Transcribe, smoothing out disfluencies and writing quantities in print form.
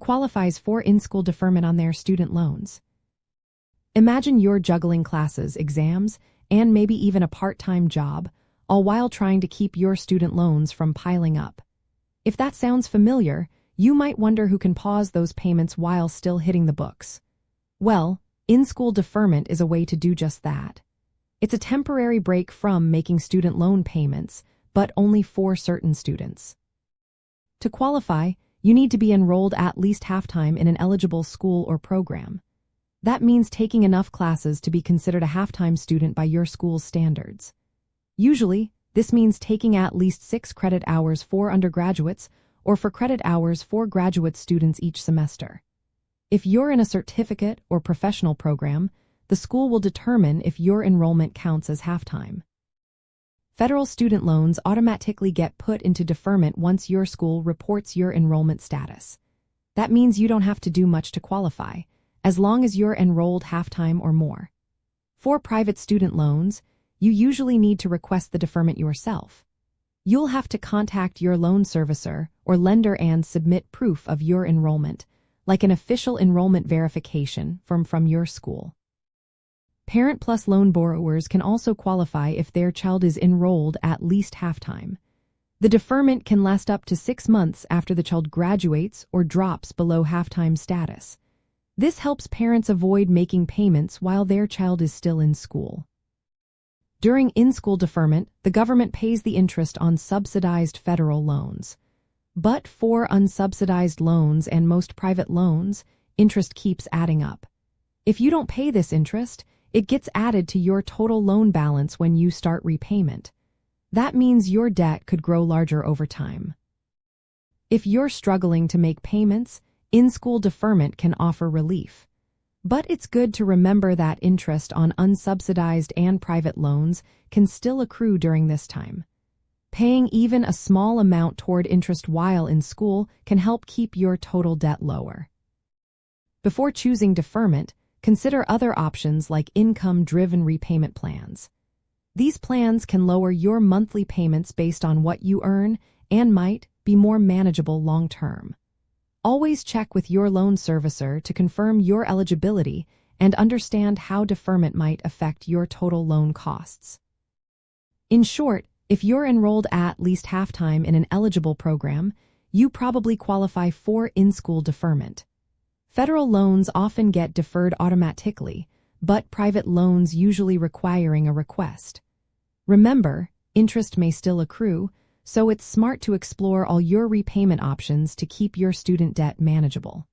qualifies for in-school deferment on their student loans. Imagine you're juggling classes, exams, and maybe even a part-time job, all while trying to keep your student loans from piling up. If that sounds familiar, you might wonder who can pause those payments while still hitting the books. Well, in-school deferment is a way to do just that. It's a temporary break from making student loan payments, but only for certain students. To qualify, you need to be enrolled at least half-time in an eligible school or program. That means taking enough classes to be considered a half-time student by your school's standards. Usually, this means taking at least 6 credit hours for undergraduates or 4 credit hours for graduate students each semester. If you're in a certificate or professional program, the school will determine if your enrollment counts as half-time. Federal student loans automatically get put into deferment once your school reports your enrollment status. That means you don't have to do much to qualify, as long as you're enrolled half-time or more. For private student loans, you usually need to request the deferment yourself. You'll have to contact your loan servicer or lender and submit proof of your enrollment, like an official enrollment verification from your school. Parent plus loan borrowers can also qualify if their child is enrolled at least half-time. The deferment can last up to 6 months after the child graduates or drops below half-time status. This helps parents avoid making payments while their child is still in school. During in-school deferment, the government pays the interest on subsidized federal loans. But for unsubsidized loans and most private loans, interest keeps adding up. If you don't pay this interest, it gets added to your total loan balance when you start repayment. That means your debt could grow larger over time. If you're struggling to make payments, in-school deferment can offer relief. But it's good to remember that interest on unsubsidized and private loans can still accrue during this time. Paying even a small amount toward interest while in school can help keep your total debt lower. Before choosing deferment, consider other options like income-driven repayment plans. These plans can lower your monthly payments based on what you earn and might be more manageable long-term. Always check with your loan servicer to confirm your eligibility and understand how deferment might affect your total loan costs. In short, if you're enrolled at least half-time in an eligible program, you probably qualify for in-school deferment. Federal loans often get deferred automatically, but private loans usually requiring a request. Remember, interest may still accrue, so it's smart to explore all your repayment options to keep your student debt manageable.